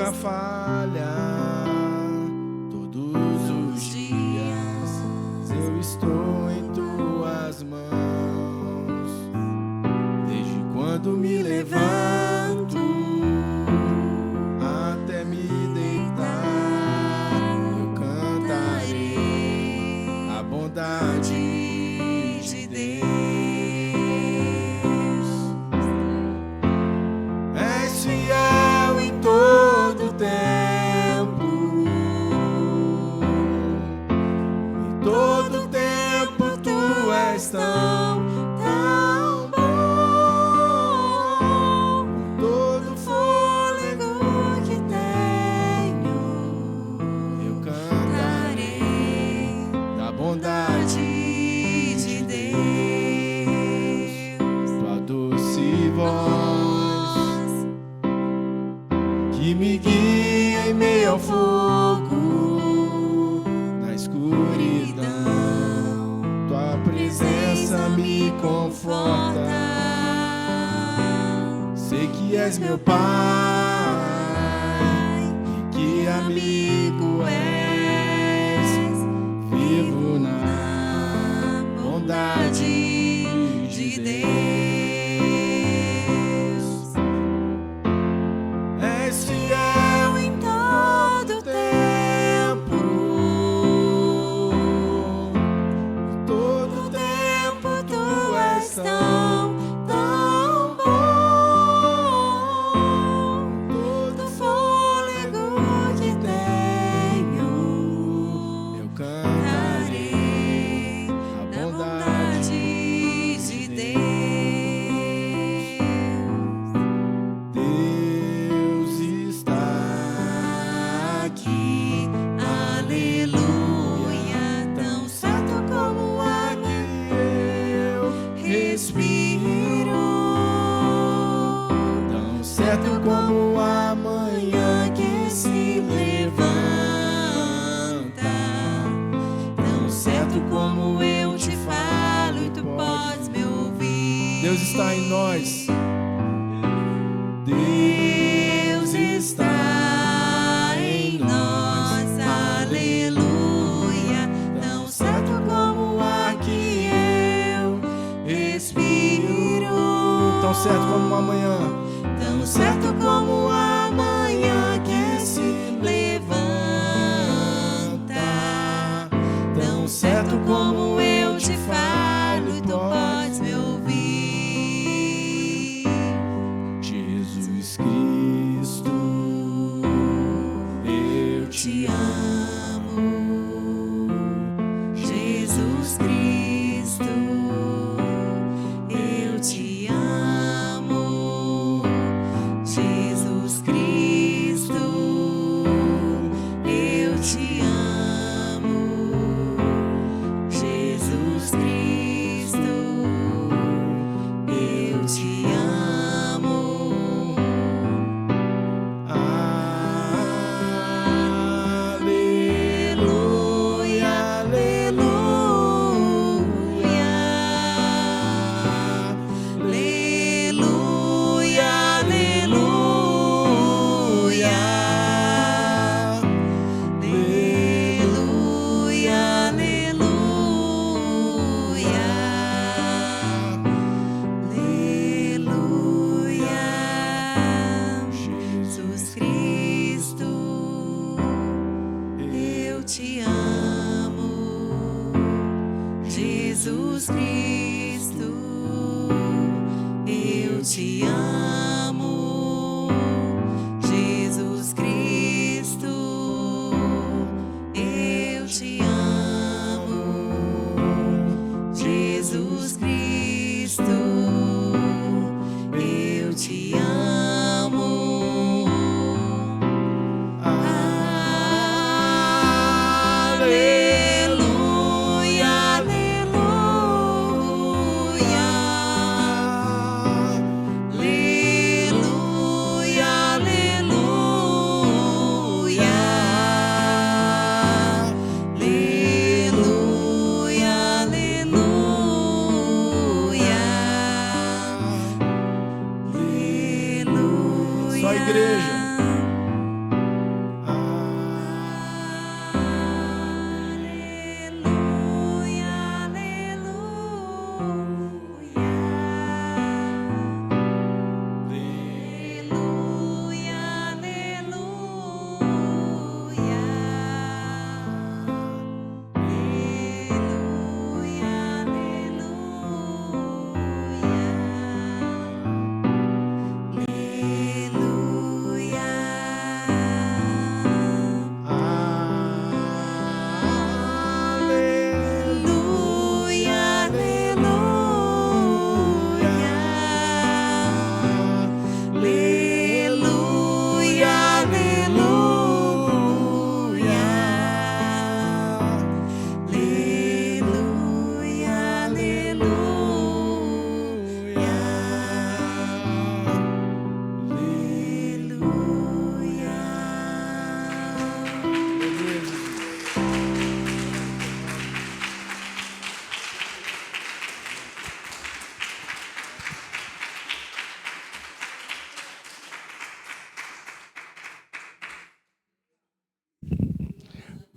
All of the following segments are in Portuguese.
nunca falha. Todos os dias eu estou em tuas mãos. Desde quando me levanto até me deitar, eu cantarei a bondade de Deus. És fiel em todo tempo, em todo tempo tu és tão bom. Com todo fôlego que tenho, eu cantarei da bondade de Deus. Tua doce voz que me guia em meio ao fogo, na escuridão, tua presença me conforta. Sei que és meu Pai e que amigo és. Vivo na bondade de Deus. És fiel em todo tempo, em todo tempo tu és tão bom. Todo fôlego que tenho, eu cantarei a bondade de Deus. Deus está aqui, aleluia, tão certo como o ar que eu respiro, tão certo como a manhã que se levanta, tão certo como eu te falo e tu podes me ouvir. Deus está em nós. Deus está em nós, aleluia, tão certo como o ar que eu respiro, tão certo como amanhã, tão certo como a manhã que se levanta, tão certo como eu te falo e tu podes me ouvir. Jesus Cristo, eu te amo. Jesus Cristo, eu te amo. Jesus Cristo, eu te amo. Jesus Cristo, eu te amo. Aleluia, aleluia, aleluia, aleluia, aleluia, aleluia. Jesus Cristo, eu te amo. Jesus Cristo, eu te amo. Jesus Cristo, eu te amo. Jesus Cristo, eu te amo. Aleluia, aleluia, igreja.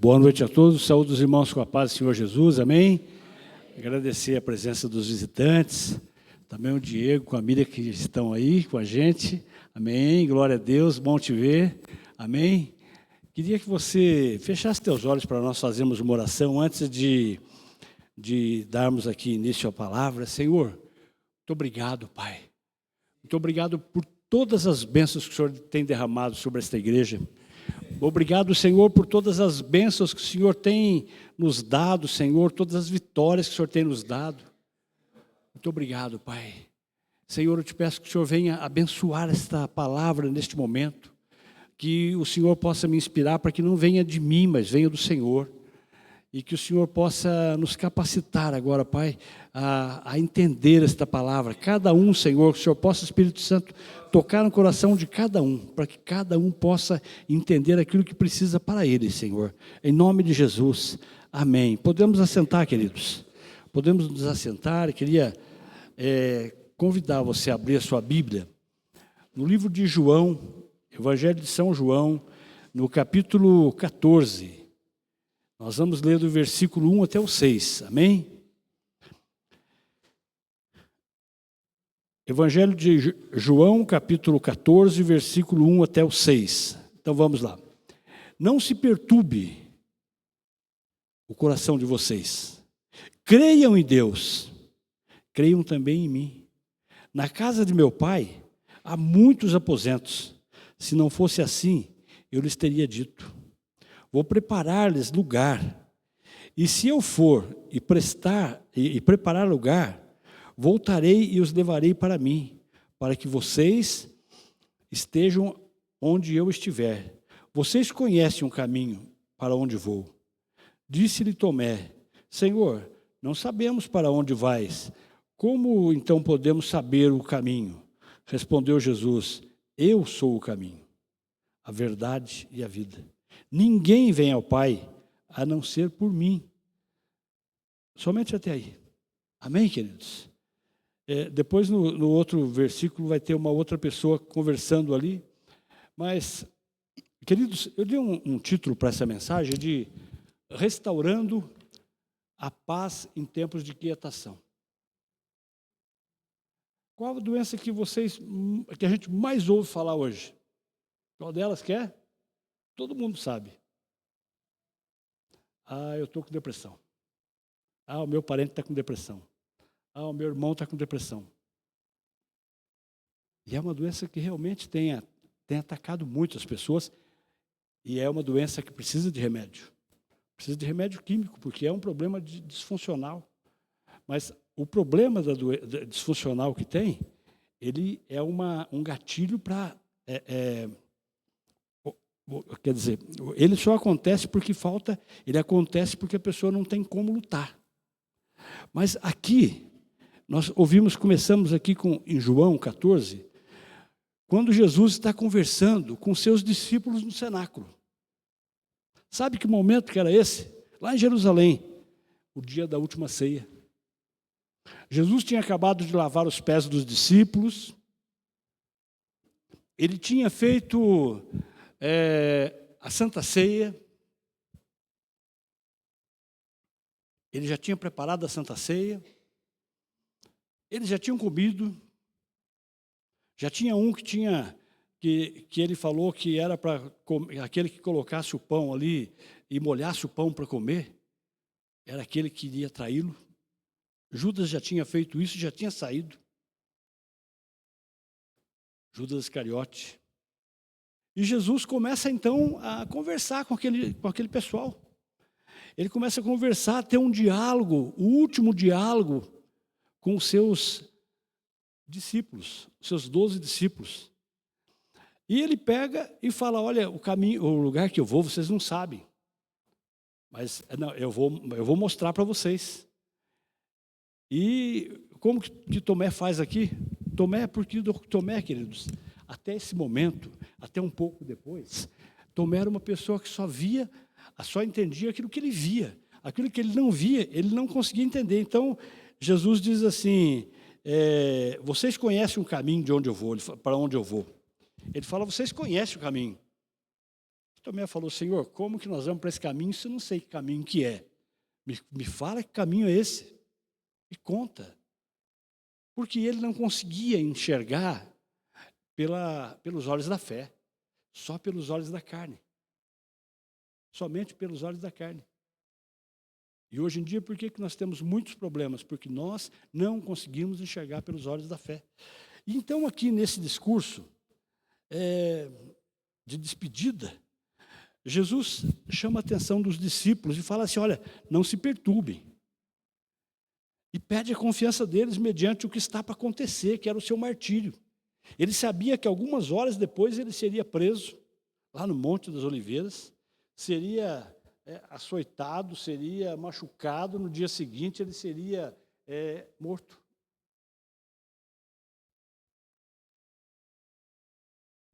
Boa noite a todos, saúde os irmãos com a paz do Senhor Jesus, amém? Agradecer a presença dos visitantes, também o Diego com a Miriam que estão aí com a gente, amém? Glória a Deus, bom te ver, amém? Queria que você fechasse teus olhos para nós fazermos uma oração antes de darmos aqui início à palavra. Senhor, muito obrigado, Pai. Muito obrigado por todas as bênçãos que o Senhor tem derramado sobre esta igreja. Obrigado, Senhor, por todas as bênçãos que o Senhor tem nos dado, Senhor, todas as vitórias que o Senhor tem nos dado. Muito obrigado, Pai. Senhor, eu te peço que o Senhor venha abençoar esta palavra neste momento, que o Senhor possa me inspirar para que não venha de mim, mas venha do Senhor. E que o Senhor possa nos capacitar agora, Pai, a entender esta palavra. Cada um, Senhor, que o Senhor possa, Espírito Santo, tocar no coração de cada um, para que cada um possa entender aquilo que precisa para ele, Senhor. Em nome de Jesus, amém. Podemos assentar, queridos. Podemos nos assentar. Eu queria convidar você a abrir a sua Bíblia no livro de João, Evangelho de São João, no capítulo 14. Nós vamos ler do versículo 1 até o 6, amém? Evangelho de João, capítulo 14, versículo 1 até o 6. Então vamos lá. Não se perturbe o coração de vocês. Creiam em Deus, creiam também em mim. Na casa de meu pai há muitos aposentos. Se não fosse assim, eu lhes teria dito. Vou preparar-lhes lugar. E se eu for e preparar lugar, voltarei e os levarei para mim, para que vocês estejam onde eu estiver. Vocês conhecem o caminho para onde vou. Disse-lhe Tomé: Senhor, não sabemos para onde vais. Como então podemos saber o caminho? Respondeu Jesus: Eu sou o caminho, a verdade e a vida. Ninguém vem ao Pai a não ser por mim. Somente até aí. Amém, queridos? Depois, no outro versículo, vai ter uma outra pessoa conversando ali. Mas, queridos, eu dei um título para essa mensagem de Restaurando a Paz em Tempos de Quietação. Qual a doença que a gente mais ouve falar hoje? Qual delas que é? Todo mundo sabe. Eu estou com depressão. O meu parente está com depressão. O meu irmão está com depressão. E é uma doença que realmente tem atacado muito as pessoas, e é uma doença que precisa de remédio. Precisa de remédio químico, porque é um problema disfuncional. Mas o problema da disfuncional que tem, ele é um gatilho para... Quer dizer, ele só acontece porque ele acontece porque a pessoa não tem como lutar. Mas aqui, nós começamos aqui em João 14, quando Jesus está conversando com seus discípulos no cenáculo. Sabe que momento que era esse? Lá em Jerusalém, o dia da última ceia. Jesus tinha acabado de lavar os pés dos discípulos, ele tinha feito a Santa Ceia, ele já tinha preparado a Santa Ceia, eles já tinham comido, já tinha um que ele falou que era para aquele que colocasse o pão ali e molhasse o pão para comer, era aquele que iria traí-lo. Judas já tinha feito isso, já tinha saído. Judas Iscariote. E Jesus começa, então, a conversar com aquele pessoal. Ele começa a conversar, a ter um diálogo, o último diálogo com os seus discípulos, os seus 12 discípulos. E ele pega e fala: olha, o lugar que eu vou, vocês não sabem. Mas eu vou mostrar para vocês. E como que Tomé faz aqui? Tomé, queridos, até esse momento, até um pouco depois, Tomé era uma pessoa que só entendia aquilo que ele via. Aquilo que ele não via, ele não conseguia entender. Então, Jesus diz assim: vocês conhecem o caminho de onde eu vou, para onde eu vou. Ele fala: vocês conhecem o caminho. Tomé falou, Senhor, como que nós vamos para esse caminho se eu não sei que caminho que é? Me fala que caminho é esse. Me conta. Porque ele não conseguia enxergar pelos olhos da fé, só pelos olhos da carne. Somente pelos olhos da carne. E hoje em dia, por que nós temos muitos problemas? Porque nós não conseguimos enxergar pelos olhos da fé. E então, aqui nesse discurso de despedida, Jesus chama a atenção dos discípulos e fala assim, olha, não se perturbem. E pede a confiança deles mediante o que está para acontecer, que era o seu martírio. Ele sabia que algumas horas depois ele seria preso, lá no Monte das Oliveiras, seria açoitado, seria machucado, no dia seguinte ele seria morto.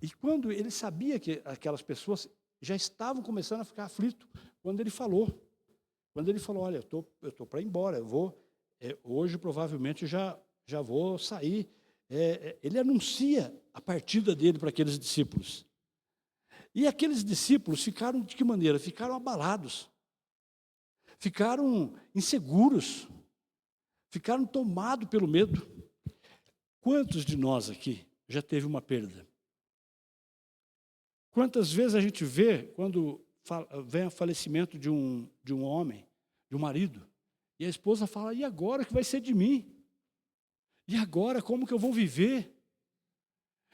E quando ele sabia que aquelas pessoas já estavam começando a ficar aflitos, quando ele falou, olha, eu estou para ir embora, eu vou, hoje provavelmente já vou sair. Ele anuncia a partida dele para aqueles discípulos. E aqueles discípulos ficaram de que maneira? Ficaram abalados, ficaram inseguros, ficaram tomados pelo medo. Quantos de nós aqui já teve uma perda? Quantas vezes a gente vê, quando vem o falecimento de um homem, de um marido, e a esposa fala, e agora o que vai ser de mim? E agora como que eu vou viver?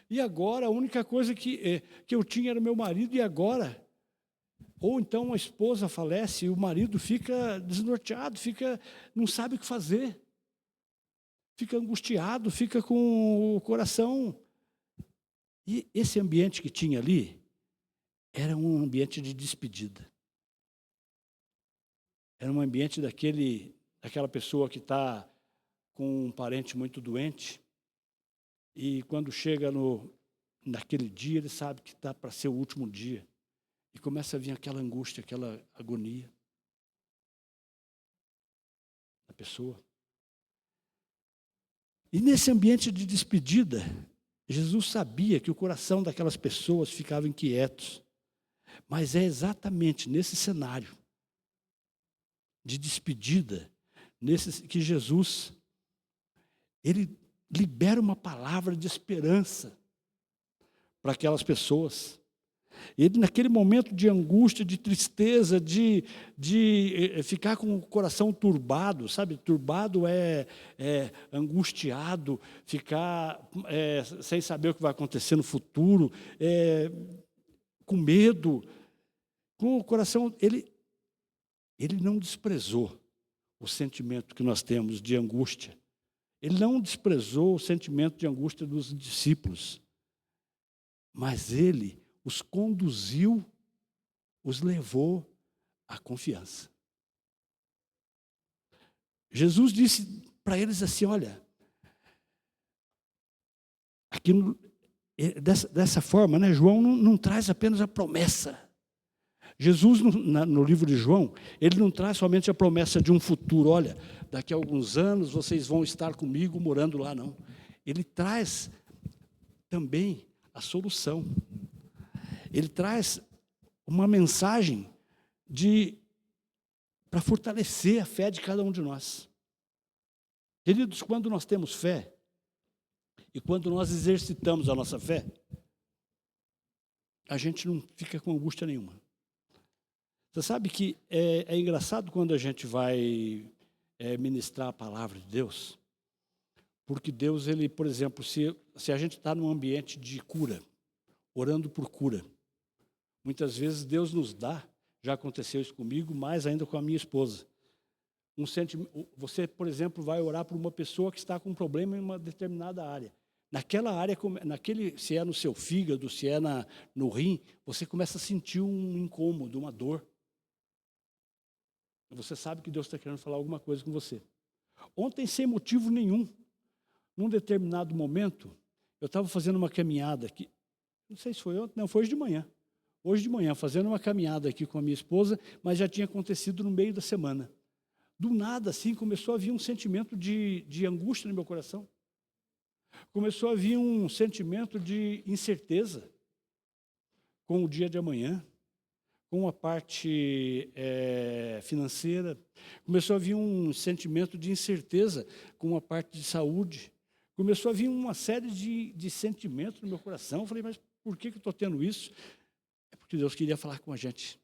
E agora a única coisa que eu tinha era meu marido, e agora? Ou então a esposa falece e o marido fica desnorteado, não sabe o que fazer. Fica angustiado, fica com o coração. E esse ambiente que tinha ali era um ambiente de despedida. Era um ambiente daquela pessoa que está com um parente muito doente, e quando chega naquele dia, ele sabe que está para ser o último dia, e começa a vir aquela angústia, aquela agonia da pessoa. E nesse ambiente de despedida, Jesus sabia que o coração daquelas pessoas ficava inquietos, mas é exatamente nesse cenário de despedida, que Jesus, ele libera uma palavra de esperança para aquelas pessoas. Ele, naquele momento de angústia, de tristeza, de ficar com o coração turbado, sabe? Turbado é angustiado, ficar sem saber o que vai acontecer no futuro, com medo, com o coração. Ele não desprezou o sentimento que nós temos de angústia. Ele não desprezou o sentimento de angústia dos discípulos, mas ele os conduziu, os levou à confiança. Jesus disse para eles assim, olha, aqui dessa forma, né, João não traz apenas a promessa. Jesus, no livro de João, ele não traz somente a promessa de um futuro, olha, daqui a alguns anos vocês vão estar comigo morando lá, não. Ele traz também a solução. Ele traz uma mensagem para fortalecer a fé de cada um de nós. Queridos, quando nós temos fé, e quando nós exercitamos a nossa fé, a gente não fica com angústia nenhuma. Você sabe que é engraçado quando a gente vai ministrar a palavra de Deus, porque Deus, ele, por exemplo, se a gente está num ambiente de cura, orando por cura, muitas vezes Deus nos dá, já aconteceu isso comigo, mais ainda com a minha esposa, você, por exemplo, vai orar por uma pessoa que está com um problema em uma determinada área. Naquela área, se é no seu fígado, se é no rim, você começa a sentir um incômodo, uma dor. Você sabe que Deus está querendo falar alguma coisa com você. Ontem, sem motivo nenhum, num determinado momento, eu estava fazendo uma caminhada aqui, não sei se foi ontem, não, foi hoje de manhã. Hoje de manhã, fazendo uma caminhada aqui com a minha esposa, mas já tinha acontecido no meio da semana. Do nada, assim, começou a vir um sentimento de angústia no meu coração. Começou a vir um sentimento de incerteza com o dia de amanhã. com a parte financeira, começou a vir um sentimento de incerteza com a parte de saúde, começou a vir uma série de sentimentos no meu coração. Eu falei, mas por que eu estou tendo isso? É porque Deus queria falar com a gente.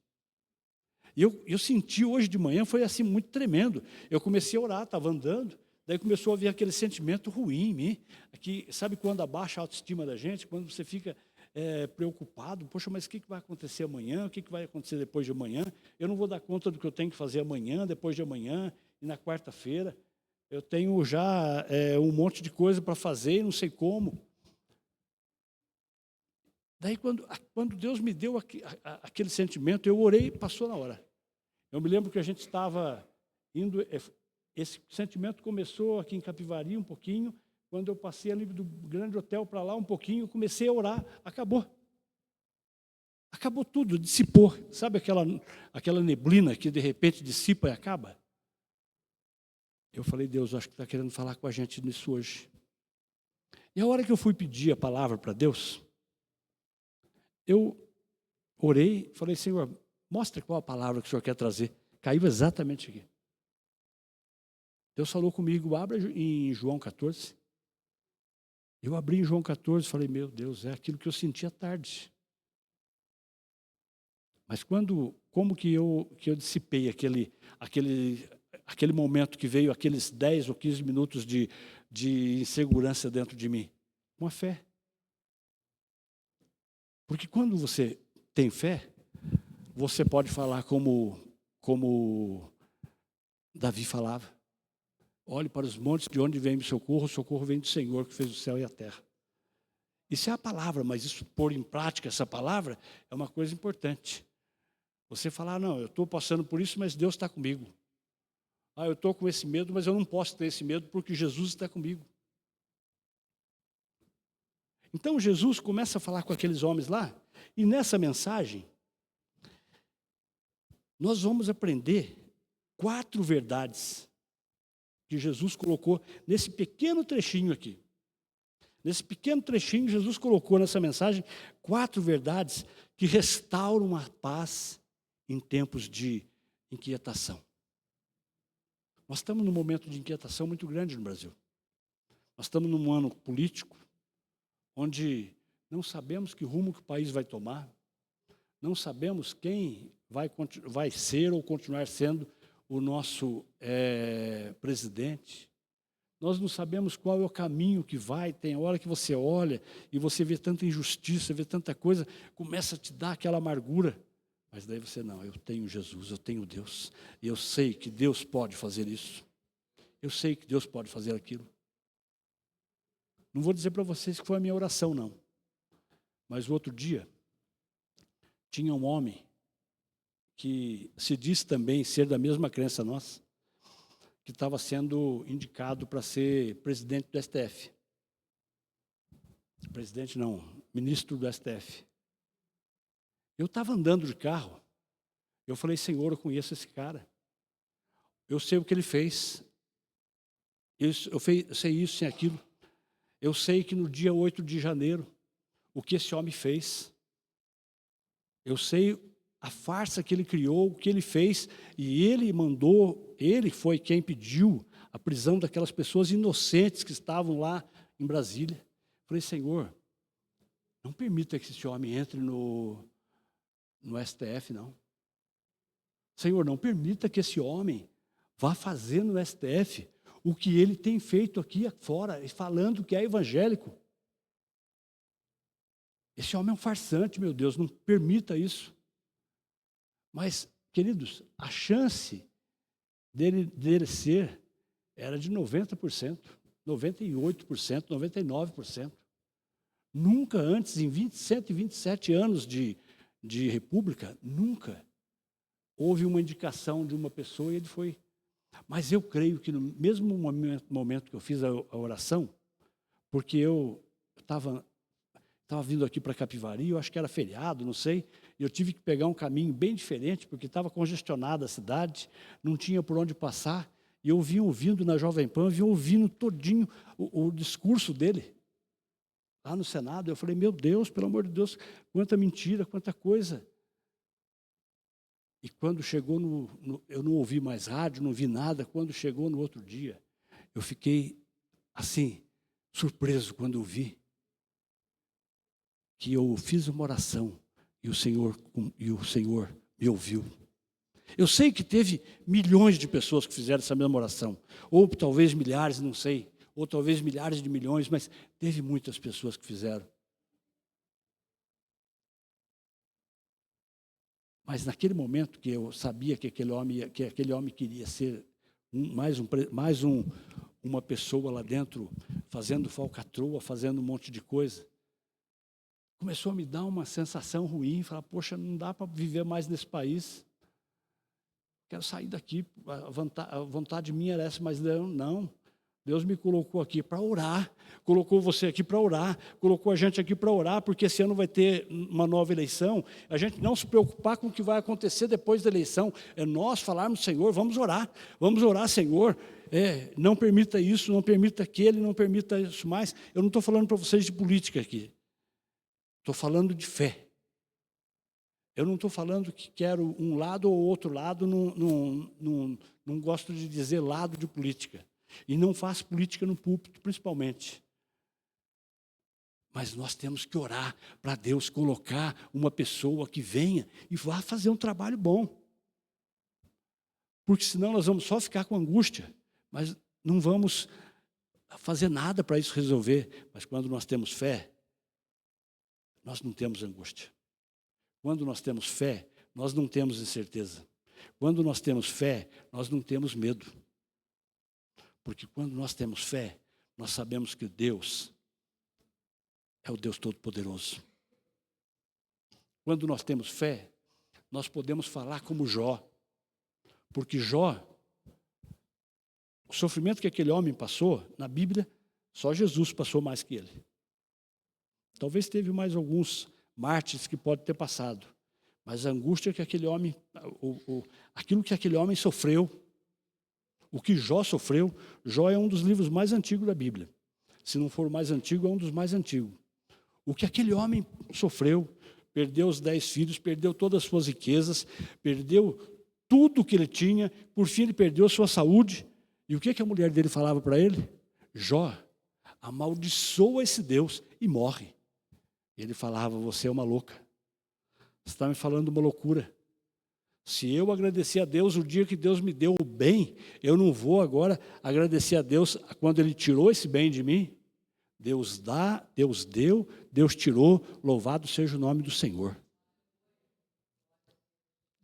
E eu senti hoje de manhã, foi assim muito tremendo. Eu comecei a orar, estava andando, daí começou a vir aquele sentimento ruim em mim, que, sabe quando abaixa a autoestima da gente, quando você fica preocupado, poxa, mas o que vai acontecer amanhã, o que vai acontecer depois de amanhã? Eu não vou dar conta do que eu tenho que fazer amanhã, depois de amanhã, e na quarta-feira. Eu tenho já um monte de coisa para fazer e não sei como. Daí, quando Deus me deu aquele sentimento, eu orei e passou na hora. Eu me lembro que a gente estava indo, esse sentimento começou aqui em Capivari um pouquinho, quando eu passei ali do grande hotel para lá um pouquinho, comecei a orar, acabou. Acabou tudo, dissipou. Sabe aquela neblina que de repente dissipa e acaba? Eu falei, Deus, acho que está querendo falar com a gente nisso hoje. E a hora que eu fui pedir a palavra para Deus, eu orei, falei, Senhor, mostra qual a palavra que o Senhor quer trazer. Caiu exatamente aqui. Deus falou comigo, abra em João 14. Eu abri em João 14 e falei, meu Deus, é aquilo que eu senti à tarde. Mas como que eu dissipei aquele momento que veio, aqueles 10 ou 15 minutos de insegurança dentro de mim? Com a fé. Porque quando você tem fé, você pode falar como Davi falava. Olhe para os montes de onde vem o socorro vem do Senhor que fez o céu e a terra. Isso é a palavra, mas isso pôr em prática essa palavra é uma coisa importante. Você falar, não, eu estou passando por isso, mas Deus está comigo. Eu estou com esse medo, mas eu não posso ter esse medo porque Jesus está comigo. Então Jesus começa a falar com aqueles homens lá, e nessa mensagem, nós vamos aprender 4 verdades que Jesus colocou nesse pequeno trechinho aqui. Nesse pequeno trechinho, Jesus colocou nessa mensagem 4 verdades que restauram a paz em tempos de inquietação. Nós estamos num momento de inquietação muito grande no Brasil. Nós estamos num ano político, onde não sabemos que rumo que o país vai tomar, não sabemos quem vai ser ou continuar sendo o nosso presidente. Nós não sabemos qual é o caminho que vai. Tem a hora que você olha e você vê tanta injustiça, vê tanta coisa, começa a te dar aquela amargura. Mas daí você, não, eu tenho Jesus, eu tenho Deus. E eu sei que Deus pode fazer isso. Eu sei que Deus pode fazer aquilo. Não vou dizer para vocês que foi a minha oração, não. Mas o outro dia, tinha um homem que se diz também ser da mesma crença nossa, que estava sendo indicado para ser presidente do STF. Presidente não, ministro do STF. Eu estava andando de carro, eu falei, Senhor, eu conheço esse cara. Eu sei o que ele fez. Eu sei isso, sei aquilo. Eu sei que no dia 8 de janeiro, o que esse homem fez. Eu sei a farsa que ele criou, o que ele fez, e ele foi quem pediu a prisão daquelas pessoas inocentes que estavam lá em Brasília. Falei, Senhor, não permita que esse homem entre no STF, não. Senhor, não permita que esse homem vá fazer no STF o que ele tem feito aqui fora, falando que é evangélico. Esse homem é um farsante, meu Deus, não permita isso. Mas, queridos, a chance dele ser era de 90%, 98%, 99%. Nunca antes, em 127 anos de república, nunca houve uma indicação de uma pessoa e ele foi. Mas eu creio que no mesmo momento que eu fiz a oração, porque eu estava vindo aqui para Capivari, eu acho que era feriado, não sei, e eu tive que pegar um caminho bem diferente, porque estava congestionada a cidade, não tinha por onde passar, e eu vim ouvindo na Jovem Pan, vim ouvindo todinho o discurso dele, lá no Senado. Eu falei, meu Deus, pelo amor de Deus, quanta mentira, quanta coisa. E quando chegou eu não ouvi mais rádio, não vi nada. Quando chegou no outro dia, eu fiquei assim, surpreso quando eu vi que eu fiz uma oração e o Senhor me ouviu. Eu sei que teve milhões de pessoas que fizeram essa mesma oração, ou talvez milhares, não sei, ou talvez milhares de milhões, mas teve muitas pessoas que fizeram. Mas naquele momento que eu sabia que aquele homem queria ser uma pessoa lá dentro, fazendo falcatrua, fazendo um monte de coisa, começou a me dar uma sensação ruim, falar, poxa, não dá para viver mais nesse país. Quero sair daqui, a vontade minha era essa, mas não. Deus me colocou aqui para orar, colocou você aqui para orar, colocou a gente aqui para orar, porque esse ano vai ter uma nova eleição. A gente não se preocupar com o que vai acontecer depois da eleição, é nós falarmos, Senhor, vamos orar, Senhor, não permita isso, não permita aquele, não permita isso mais. Eu não estou falando para vocês de política aqui, estou falando de fé. Eu não estou falando que quero um lado ou outro lado, não gosto de dizer lado de política. E não faço política no púlpito, principalmente. Mas nós temos que orar para Deus colocar uma pessoa que venha e vá fazer um trabalho bom. Porque senão nós vamos só ficar com angústia, mas não vamos fazer nada para isso resolver. Mas quando nós temos fé, nós não temos angústia. Quando nós temos fé, nós não temos incerteza. Quando nós temos fé, nós não temos medo. Porque quando nós temos fé, nós sabemos que Deus é o Deus Todo-Poderoso. Quando nós temos fé, nós podemos falar como Jó. Porque Jó, o sofrimento que aquele homem passou, na Bíblia, só Jesus passou mais que ele. Talvez teve mais alguns mártires que pode ter passado. Mas a angústia que aquele homem, aquilo que aquele homem sofreu, o que Jó sofreu, Jó é um dos livros mais antigos da Bíblia. Se não for o mais antigo, é um dos mais antigos. O que aquele homem sofreu, perdeu os 10 filhos, perdeu todas as suas riquezas, perdeu tudo que ele tinha, por fim ele perdeu a sua saúde. E o que a mulher dele falava para ele? Jó, amaldiçoa esse Deus e morre. Ele falava, você é uma louca. Você está me falando uma loucura. Se eu agradecer a Deus o dia que Deus me deu o bem, eu não vou agora agradecer a Deus quando Ele tirou esse bem de mim. Deus dá, Deus deu, Deus tirou, louvado seja o nome do Senhor.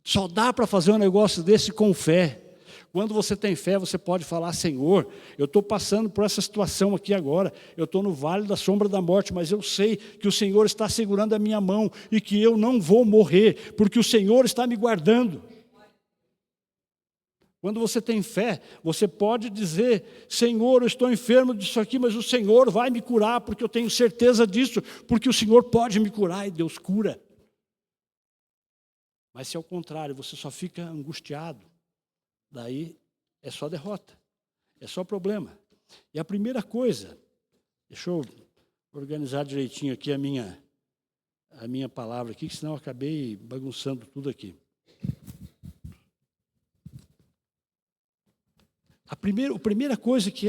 Só dá para fazer um negócio desse com fé. Quando você tem fé, você pode falar, Senhor, eu estou passando por essa situação aqui agora, eu estou no vale da sombra da morte, mas eu sei que o Senhor está segurando a minha mão e que eu não vou morrer, porque o Senhor está me guardando. Quando você tem fé, você pode dizer, Senhor, eu estou enfermo disso aqui, mas o Senhor vai me curar, porque eu tenho certeza disso, porque o Senhor pode me curar e Deus cura. Mas se ao contrário, você só fica angustiado, daí é só derrota, é só problema. E a primeira coisa, deixa eu organizar direitinho aqui a minha palavra aqui, que senão eu acabei bagunçando tudo aqui. A primeira coisa que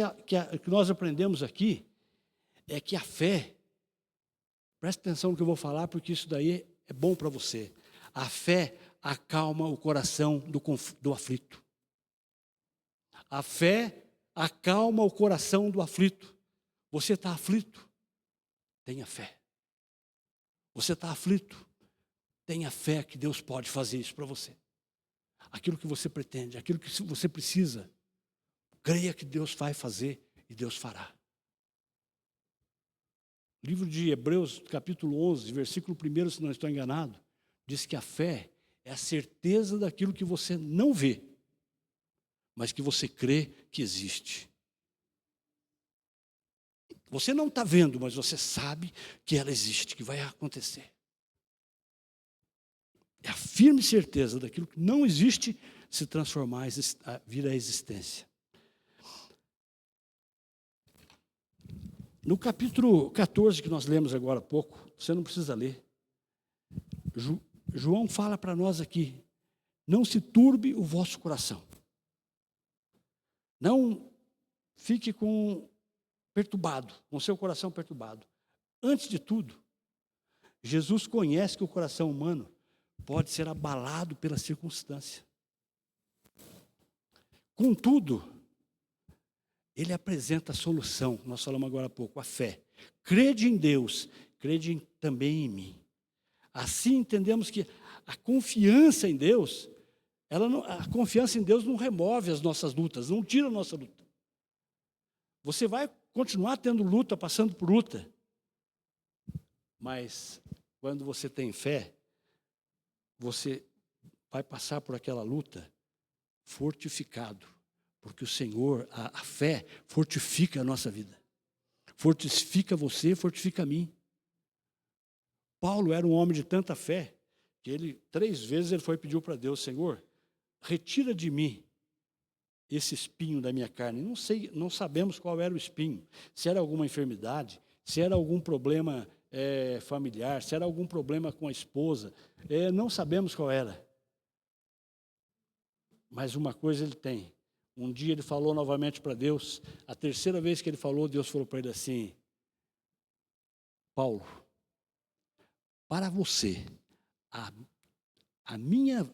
nós aprendemos aqui é que a fé, presta atenção no que eu vou falar, porque isso daí é bom para você. A fé acalma o coração do aflito. A fé acalma o coração do aflito. Você está aflito? Tenha fé. Você está aflito? Tenha fé que Deus pode fazer isso para você. Aquilo que você pretende, aquilo que você precisa, creia que Deus vai fazer e Deus fará. O livro de Hebreus, capítulo 11, versículo 1, se não estou enganado, diz que a fé é a certeza daquilo que você não vê, mas que você crê que existe. Você não está vendo, mas você sabe que ela existe, que vai acontecer. É a firme certeza daquilo que não existe se transformar, vir à existência. No capítulo 14, que nós lemos agora há pouco, você não precisa ler. João fala para nós aqui, não se turbe o vosso coração. Não fique perturbado, com o seu coração perturbado. Antes de tudo, Jesus conhece que o coração humano pode ser abalado pela circunstância. Contudo, ele apresenta a solução, nós falamos agora há pouco, a fé. Crede em Deus, crede também em mim. Assim entendemos que a confiança em Deus, a confiança em Deus não remove as nossas lutas, não tira a nossa luta. Você vai continuar tendo luta, passando por luta. Mas quando você tem fé, você vai passar por aquela luta fortificado. Porque o Senhor, a fé, fortifica a nossa vida. Fortifica você, fortifica a mim. Paulo era um homem de tanta fé, que 3 vezes ele foi e pediu para Deus: Senhor, retira de mim esse espinho da minha carne. Não sabemos qual era o espinho. Se era alguma enfermidade, se era algum problema familiar, se era algum problema com a esposa. Não sabemos qual era. Mas uma coisa ele tem. Um dia ele falou novamente para Deus. A 3ª vez que ele falou, Deus falou para ele assim: Paulo, para você, a minha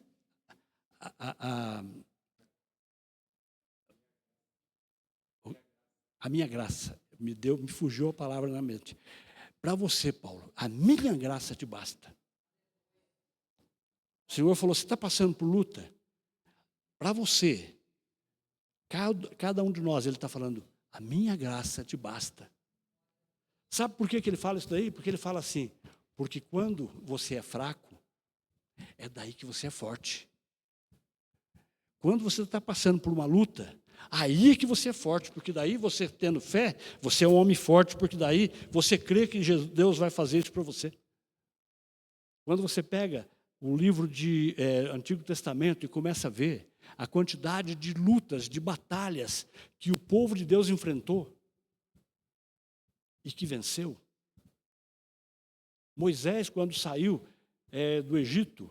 graça, me fugiu a palavra na mente. Para você, Paulo, a minha graça te basta. O Senhor falou: você está passando por luta? Para você, cada um de nós, ele está falando: a minha graça te basta. Sabe por que ele fala isso daí? Porque ele fala assim: porque quando você é fraco, é daí que você é forte. Quando você está passando por uma luta, aí é que você é forte, porque daí você tendo fé, você é um homem forte, porque daí você crê que Deus vai fazer isso para você. Quando você pega o livro de Antigo Testamento e começa a ver a quantidade de lutas, de batalhas que o povo de Deus enfrentou e que venceu. Moisés, quando saiu do Egito,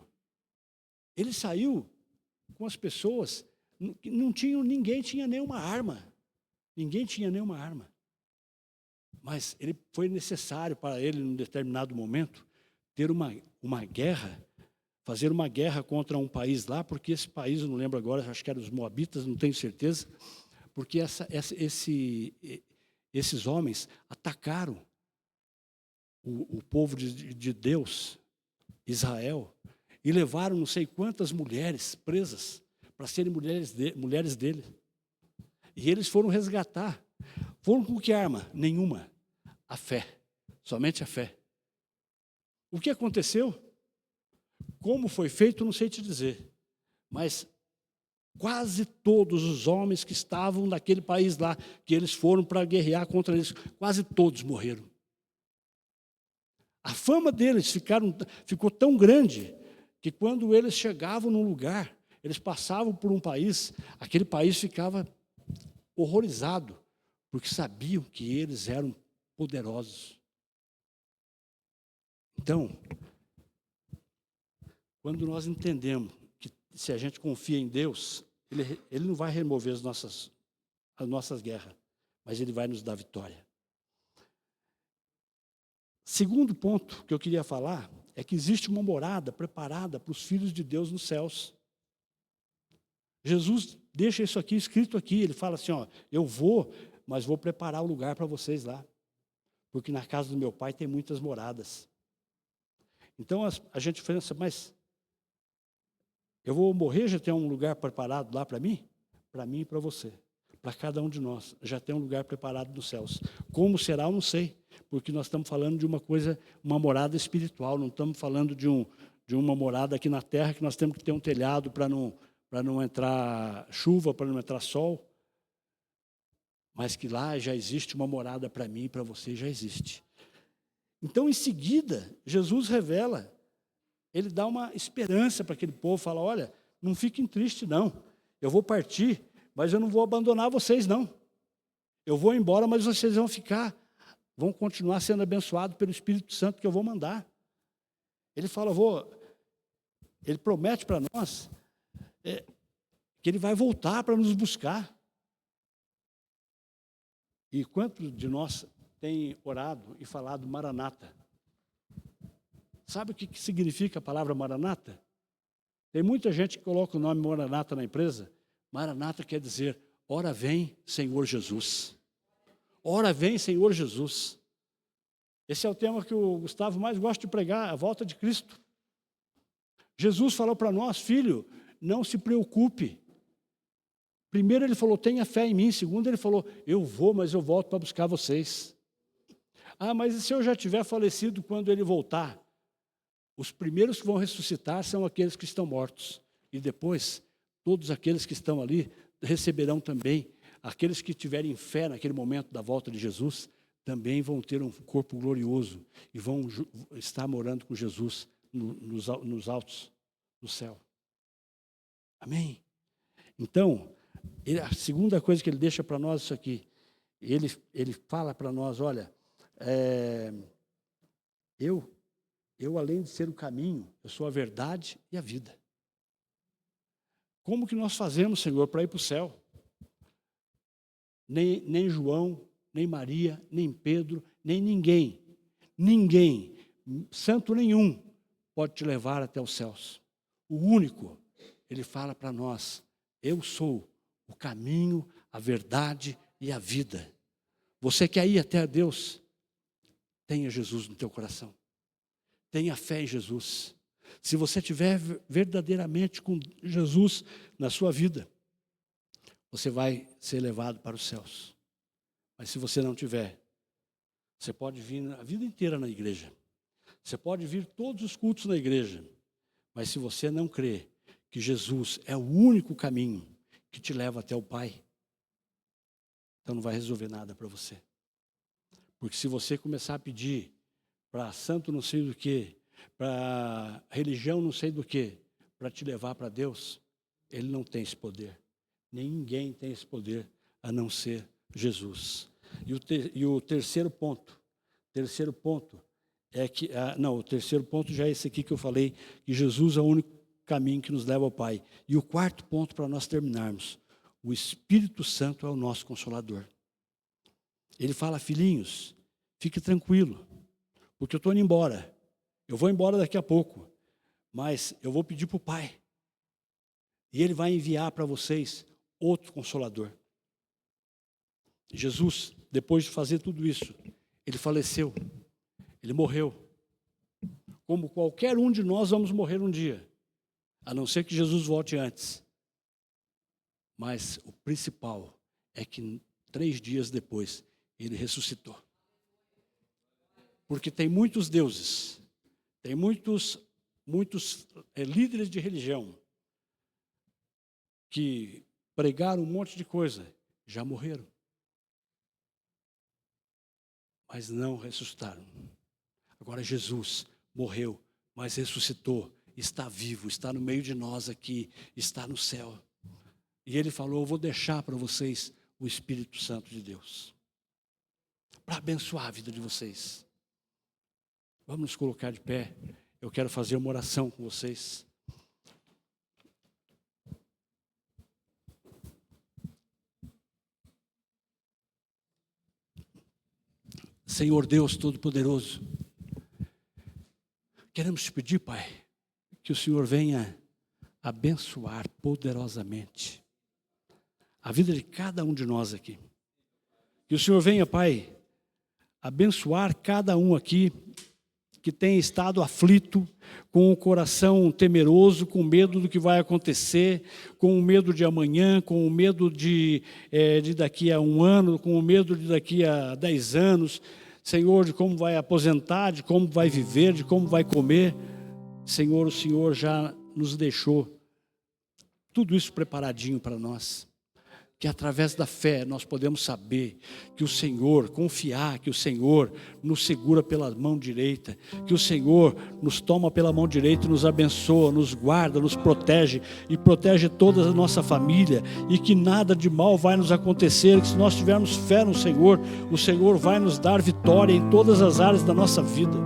ele saiu com as pessoas, ninguém tinha nenhuma arma. Ninguém tinha nenhuma arma. Mas foi necessário para ele, num determinado momento, ter uma guerra, fazer uma guerra contra um país lá, porque esse país, eu não lembro agora, acho que era os Moabitas, não tenho certeza, porque esses homens atacaram o povo de Deus, Israel, e levaram não sei quantas mulheres presas para serem mulheres dele. E eles foram resgatar. Foram com que arma? Nenhuma. A fé. Somente a fé. O que aconteceu? Como foi feito, não sei te dizer. Mas quase todos os homens que estavam naquele país lá, que eles foram para guerrear contra eles, quase todos morreram. A fama deles ficou tão grande que quando eles chegavam num lugar, eles passavam por um país, aquele país ficava horrorizado, porque sabiam que eles eram poderosos. Então, quando nós entendemos que se a gente confia em Deus, Ele não vai remover as nossas guerras, mas Ele vai nos dar vitória. Segundo ponto que eu queria falar é que existe uma morada preparada para os filhos de Deus nos céus. Jesus deixa isso aqui escrito aqui, ele fala assim, eu vou, mas vou preparar o lugar para vocês lá, porque na casa do meu pai tem muitas moradas. Então a gente pensa, mas eu vou morrer, já tem um lugar preparado lá para mim? Para mim e para você, para cada um de nós, já tem um lugar preparado nos céus. Como será, eu não sei, porque nós estamos falando de uma morada espiritual, não estamos falando de uma morada aqui na terra, que nós temos que ter um telhado para não entrar chuva, para não entrar sol, mas que lá já existe uma morada para mim e para você, já existe. Então, em seguida, Jesus revela, ele dá uma esperança para aquele povo, fala, olha, não fiquem tristes não, eu vou partir, mas eu não vou abandonar vocês não. Eu vou embora, mas vocês vão continuar sendo abençoados pelo Espírito Santo que eu vou mandar. Ele fala, ele promete para nós que Ele vai voltar para nos buscar. E quantos de nós tem orado e falado Maranata? Sabe o que significa a palavra Maranata? Tem muita gente que coloca o nome Maranata na empresa. Maranata quer dizer, ora vem, Senhor Jesus. Ora vem, Senhor Jesus. Esse é o tema que o Gustavo mais gosta de pregar, a volta de Cristo. Jesus falou para nós, filho, não se preocupe. Primeiro ele falou, tenha fé em mim. Segundo ele falou, eu vou, mas eu volto para buscar vocês. Ah, mas e se eu já tiver falecido quando ele voltar? Os primeiros que vão ressuscitar são aqueles que estão mortos. E depois, todos aqueles que estão ali receberão também. Aqueles que tiverem fé naquele momento da volta de Jesus, também vão ter um corpo glorioso e vão estar morando com Jesus nos altos do céu. Amém? Então, a segunda coisa que ele deixa para nós é isso aqui. Ele fala para nós, olha, eu além de ser o caminho, eu sou a verdade e a vida. Como que nós fazemos, Senhor, para ir para o céu? Nem João, nem Maria, nem Pedro, nem ninguém, santo nenhum, pode te levar até os céus. O único, ele fala para nós, eu sou o caminho, a verdade e a vida. Você quer ir até Deus? Tenha Jesus no teu coração. Tenha fé em Jesus. Se você estiver verdadeiramente com Jesus na sua vida, você vai ser levado para os céus. Mas se você não tiver, você pode vir a vida inteira na igreja. Você pode vir todos os cultos na igreja. Mas se você não crê que Jesus é o único caminho que te leva até o Pai, então não vai resolver nada para você. Porque se você começar a pedir para santo não sei do que, para religião não sei do que, para te levar para Deus, ele não tem esse poder. Ninguém tem esse poder a não ser Jesus. E o terceiro ponto é que, o terceiro ponto já é esse aqui que eu falei, que Jesus é o único caminho que nos leva ao Pai. E o quarto ponto para nós terminarmos, o Espírito Santo é o nosso Consolador. Ele fala, filhinhos, fique tranquilo, porque eu estou indo embora. Eu vou embora daqui a pouco, mas eu vou pedir para o Pai. E Ele vai enviar para vocês outro Consolador. Jesus, depois de fazer tudo isso, Ele faleceu, Ele morreu. Como qualquer um de nós vamos morrer um dia, a não ser que Jesus volte antes. Mas o principal é que 3 dias depois, Ele ressuscitou. Porque tem muitos deuses, tem muitos líderes de religião que pregaram um monte de coisa, já morreram. Mas não ressuscitaram. Agora Jesus morreu, mas ressuscitou, está vivo, está no meio de nós aqui, está no céu. E Ele falou, eu vou deixar para vocês o Espírito Santo de Deus, para abençoar a vida de vocês. Vamos nos colocar de pé. Eu quero fazer uma oração com vocês. Senhor Deus Todo-Poderoso, queremos te pedir, Pai, que o Senhor venha abençoar poderosamente a vida de cada um de nós aqui. Que o Senhor venha, Pai, abençoar cada um aqui que tem estado aflito, com o coração temeroso, com medo do que vai acontecer, com o medo de amanhã, com o medo de daqui a 1 ano, com o medo de daqui a 10 anos, Senhor, de como vai aposentar, de como vai viver, de como vai comer. Senhor, o Senhor já nos deixou tudo isso preparadinho para nós. Que através da fé nós podemos saber que o Senhor, confiar que o Senhor nos segura pela mão direita, que o Senhor nos toma pela mão direita e nos abençoa, nos guarda, nos protege e protege toda a nossa família, e que nada de mal vai nos acontecer, que se nós tivermos fé no Senhor, o Senhor vai nos dar vitória em todas as áreas da nossa vida.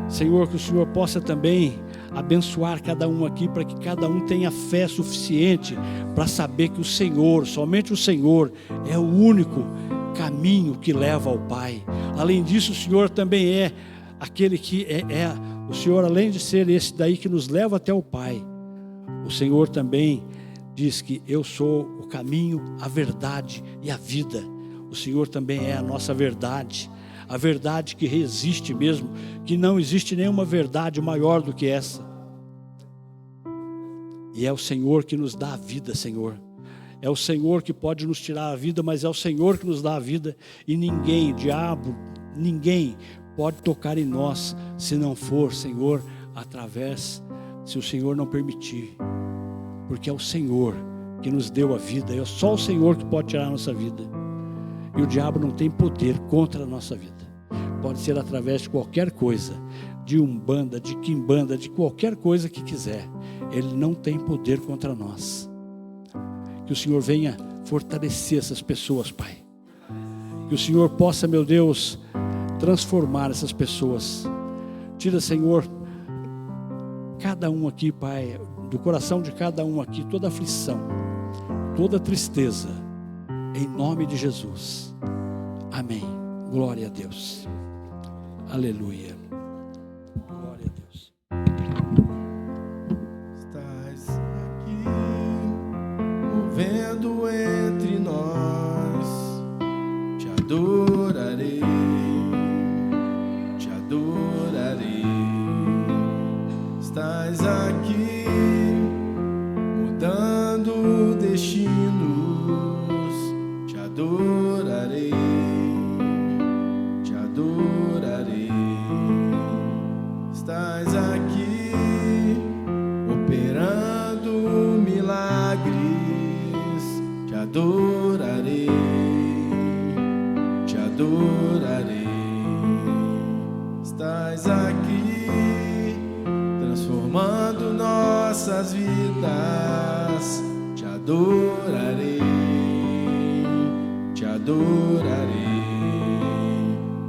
Senhor, que o Senhor possa também abençoar cada um aqui, para que cada um tenha fé suficiente para saber que o Senhor, somente o Senhor, é o único caminho que leva ao Pai. Além disso, o Senhor também é aquele que o Senhor, além de ser esse daí que nos leva até o Pai, o Senhor também diz que eu sou o caminho, a verdade e a vida. O Senhor também é a nossa verdade, a verdade que resiste mesmo, que não existe nenhuma verdade maior do que essa. E é o Senhor que nos dá a vida, Senhor. É o Senhor que pode nos tirar a vida, mas é o Senhor que nos dá a vida. E ninguém, diabo, ninguém pode tocar em nós, se não for, Senhor, se o Senhor não permitir. Porque é o Senhor que nos deu a vida, é só o Senhor que pode tirar a nossa vida. E o diabo não tem poder contra a nossa vida. Pode ser através de qualquer coisa, de umbanda, de quimbanda, de qualquer coisa que quiser. Ele não tem poder contra nós. Que o Senhor venha fortalecer essas pessoas, Pai. Que o Senhor possa, meu Deus, transformar essas pessoas. Tira, Senhor, cada um aqui, Pai, do coração de cada um aqui, toda aflição, toda tristeza, em nome de Jesus. Amém. Glória a Deus. Aleluia. Glória a Deus. Estás aqui, movendo entre nós. Te adorarei, te adorarei. Estás aqui, mudando destinos. Te adorarei, te adorarei. Estás aqui, operando milagres. Te adorarei, te adorarei. Estás aqui, transformando nossas vidas. Te adorarei, te adorarei.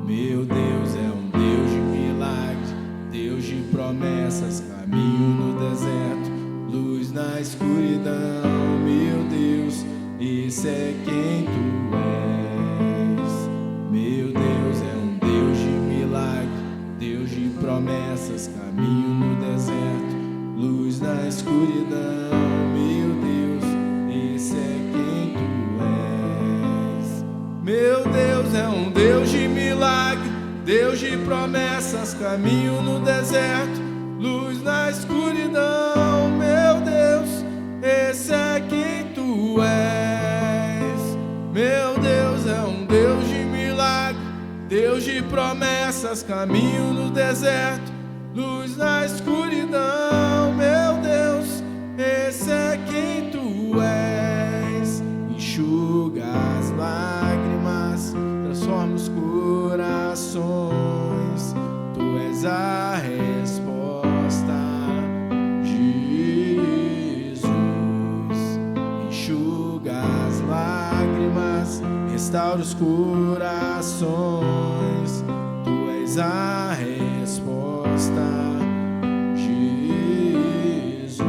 Meu Deus é um Deus de milagres, Deus de promessas, caminho no deserto, luz na escuridão. Meu Deus, esse é quem tu és. Meu Deus é um Deus de milagres, Deus de promessas, caminho no deserto, luz na escuridão. Meu Deus, esse é quem tu és. Meu Deus é um Deus de milagre, Deus de promessas, caminho no deserto, luz na escuridão. Meu Deus, esse é quem tu és. Meu Deus é um Deus de milagre, Deus de promessas, caminho no deserto, luz na escuridão. Meu Deus, esse é quem tu és. Enxuga as lágrimas, transforma os corações. Tu és a resposta, Jesus. Enxuga as lágrimas, restaura os corações. Tu és a resposta, Jesus.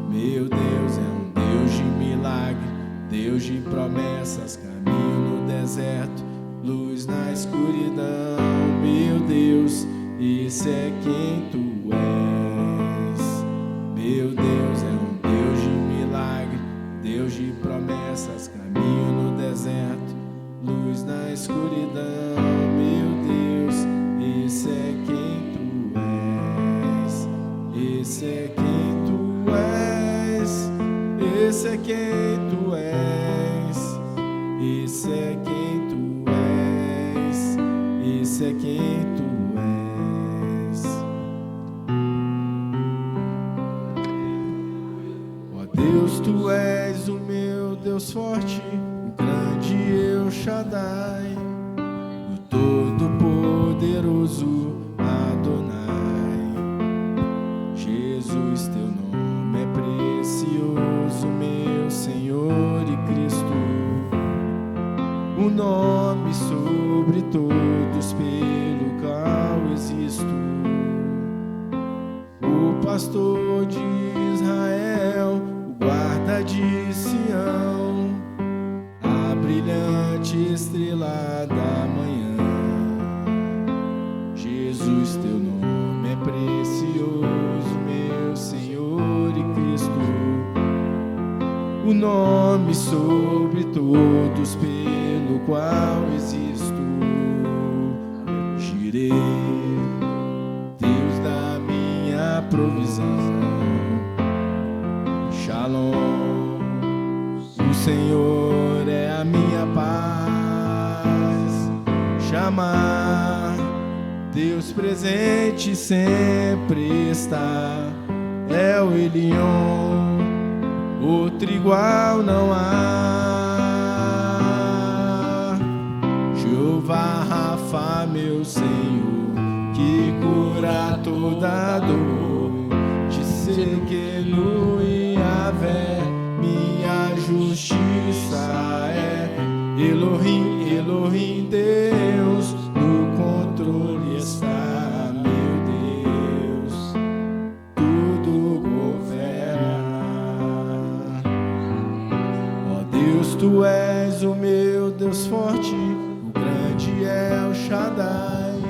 Meu Deus é um Deus de milagre, Deus de promessas, caminho no deserto, luz na escuridão. Meu Deus, esse é quem tu és. Meu Deus é um Deus de milagre, Deus de promessas, caminho no deserto, luz na escuridão. Meu Deus, esse é quem tu és. Esse é quem tu és. Esse é quem tu és. Esse é quem tu és. Esse é quem tu és. Ó Deus, tu és o meu Deus forte, o grande El Shaddai, o todo-poderoso Adonai. Jesus, teu nome é precioso, meu Senhor e Cristo, o nome sobre todos pelo qual existo. pastor de Israel, o guarda de Sião, a brilhante estrela da manhã. Jesus, teu nome é precioso, meu Senhor e Cristo, o nome sobre todos pelo qual existo. Jireh, Deus da minha provisão. Shalom, o Senhor é a minha paz. Chamar, Deus presente sempre está. É o Elion, outro igual não há. Jeová Rafa, meu Senhor, que cura toda dor. Tsidkenu Yahvé, minha justiça é. Elohim, Elohim, Deus, no controle está, meu Deus, tudo governa. Ó Deus, tu és o meu Deus forte, o grande é o Shaddai,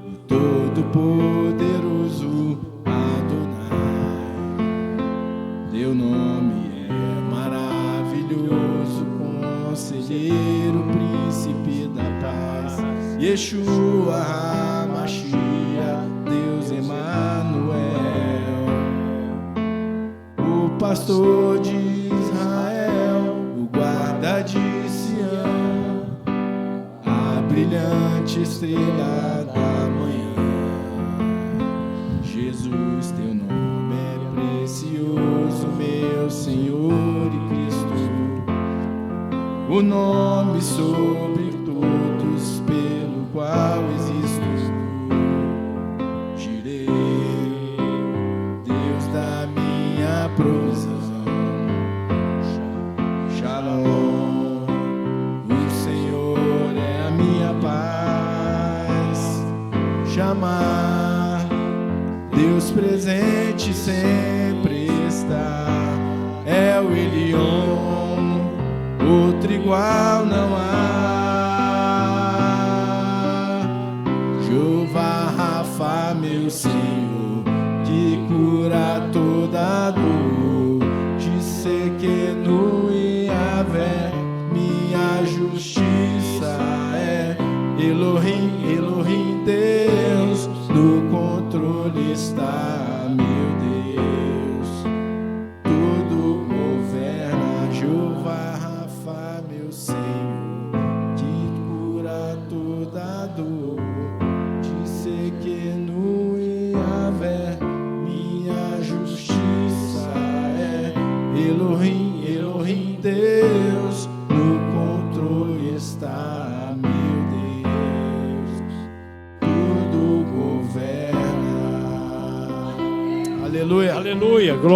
o todo-poderoso Adonai. Teu nome é maravilhoso, conselheiro, príncipe da paz. Yeshua HaMashiach, Deus Emanuel, o pastor de Israel, o guarda de Sião, a brilhante estrela da manhã. Jesus, teu nome é precioso, meu Senhor e Cristo, o nome sobre todos pelo qual existo. Jireh, Deus da minha provisão. Shalom, o Senhor é a minha paz. Chamar, Deus presente sempre está. É o Elion, outro igual não há. Jeová Rafa, meu Senhor, que cura toda dor. Tsidkenu Yahvé, minha justiça é. Elohim, Elohim, Deus, no controle está, meu Deus, tudo governa. Jeová Rafa, meu Senhor, que cura toda dor. Tsidkenu Yahvé, minha justiça é. Elohim, Elohim, Deus, no controle está, meu Deus, tudo governa. Aleluia. Aleluia, glória.